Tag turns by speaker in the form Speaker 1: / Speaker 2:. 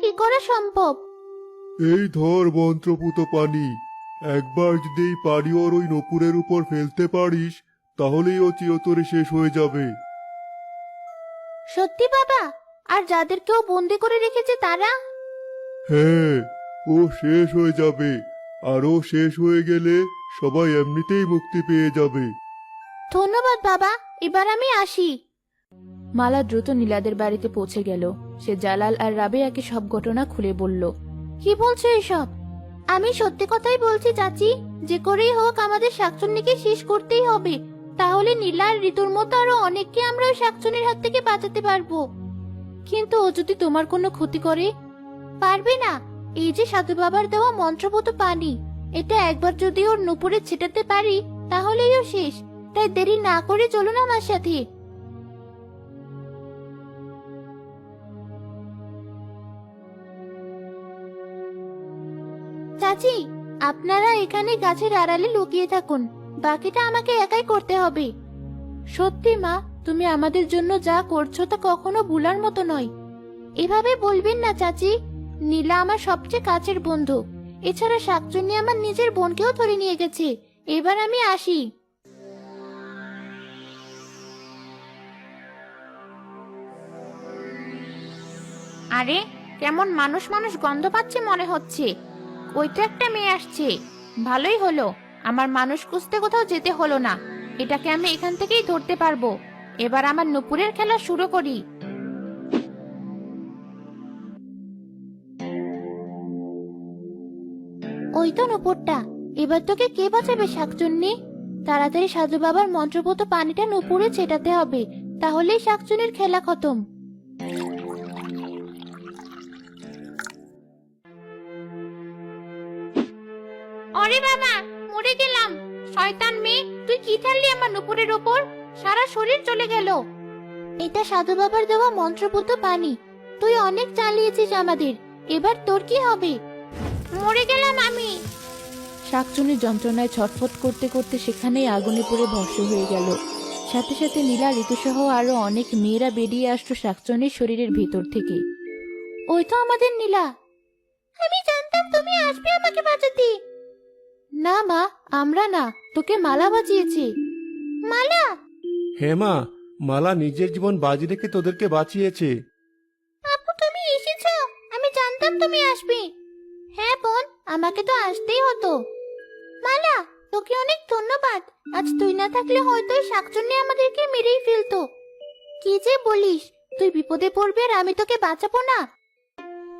Speaker 1: কি করে সম্ভব?
Speaker 2: এই ধর মন্ত্রপুত পানি। একবার যদি এই পানি ওর ওই নপুরের উপর ফেলতে পারিস, তাহলেই ও চিরতরে শেষ হয়ে যাবে।
Speaker 1: সত্যি বাবা? আর যাদেরকেও বন্দি করে রেখেছে তারা?
Speaker 2: হ্যাঁ, ও শেষ হয়ে যাবে। আর ও শেষ হয়ে গেলে সবাই এমনিতেই মুক্তি পেয়ে যাবে।
Speaker 1: ধন্যবাদ বাবা, এবার আমি আসি।
Speaker 3: মালা দ্রুত নীলাদের বাড়িতে পৌঁছে গেল। সে জালাল আর রাবেয়াকে সব ঘটনা খুলে বলল।
Speaker 1: কি বলছো এসব? আমি সত্যি কথাই বলছি চাচি, যে করেই হোক আমাদের শাকচুন্নিকে শেষ করতেই হবে। তাহলে নীলা আর ঋতুর মতো আরো অনেককে আমরা ওই শাকচুন্নির হাত থেকে বাঁচাতে পারবো।
Speaker 3: কিন্তু ও যদি তোমার কোনো ক্ষতি করে?
Speaker 1: পারবে না। এই যে সাধু বাবার দেওয়া মন্ত্রপুত পানি, এটা একবার যদি ওর নুপুরে ছিটাতে পারি তাহলেই ও শেষ। তাই দেরি না করে চলুন আমার সাথে। চাচি, আপনারা এখানে গাছের আড়ালে লুকিয়ে থাকুন, বাকিটা আমাকে একাই করতে হবে।
Speaker 3: সত্যি মা, তুমি আমাদের জন্য যা করছো তা কখনো ভুলার মতো নয়।
Speaker 1: এভাবে বলবেন না চাচি। নীলা আমার সবচেয়ে কাছের বন্ধু। এছাড়া শাকচুন্নি আমার নিজের বোনকেও ধরে নিয়ে গেছে। এবার আমি আসি। আরে, কেমন মানুষ মানুষ গন্ধ পাচ্ছে মনে হচ্ছে। ওই তো একটা মেয়ে আসছে। ভালোই হলো, আমার মানুষ খুঁজতে কোথাও যেতে হলো না। এটাকে আমি এখান থেকেই ধরতে পারবো। এবার আমার নুপুরের খেলা শুরু করি। ওই তো নুপুরটা। এবার তোকে কে বাঁচাবে শাকচুন্নি? তাড়াতাড়ি সাধু বাবার মন্ত্রপুত পানিটা নুপুরে ছেটাতে হবে, তাহলেই শাকচুন্নির খেলা খতম। আরে বাবা, মরে গেলাম। শয়তান মেয়ে, তুই কি ঢাললি আমার নুপুরের উপর? সারা শরীর চলে গেল। এটা সাধু বাবার দেওয়া মন্ত্রপুত পানি। তুই অনেক চালিয়েছিস আমাদের। এবার তোর কি হবে? মরে গেলাম আমি।
Speaker 3: শাকচুনি যন্ত্রণায় ছটফট করতে করতে সেখানেই আগুনে পুড়ে ভস্ম হয়ে গেল। সাথে সাথে নীলা, ঋতুসহ আরো অনেক মেয়েরা বেরিয়ে আসতো শাকচুনির শরীরের ভিতর থেকে।
Speaker 1: ওই তো আমাদের নীলা। আমি জানতাম তুমি আসবে আমাকে বাঁচাতে।
Speaker 3: না মা, আমরা না, তোকে মালা বাঁচিয়েছে।
Speaker 1: মালা?
Speaker 2: হ্যাঁ মা, মালা নিজের জীবন বাজি রেখে তোদেরকে বাঁচিয়েছে।
Speaker 1: আপু, তুমি এসেছো। আমি জানতাম তুমি আসবে। হ্যাঁ বোন, আমাকে তো আসতেই হতো। মালা, তোকে অনেক ধন্যবাদ। আজ তুই না থাকলে হয়তো এই শাকচুন্নি আমাদেরকে মেরেই ফেলতো। কি যে বলিস, তুই বিপদে পড়বি আর আমি তোকে বাঁচাবো না?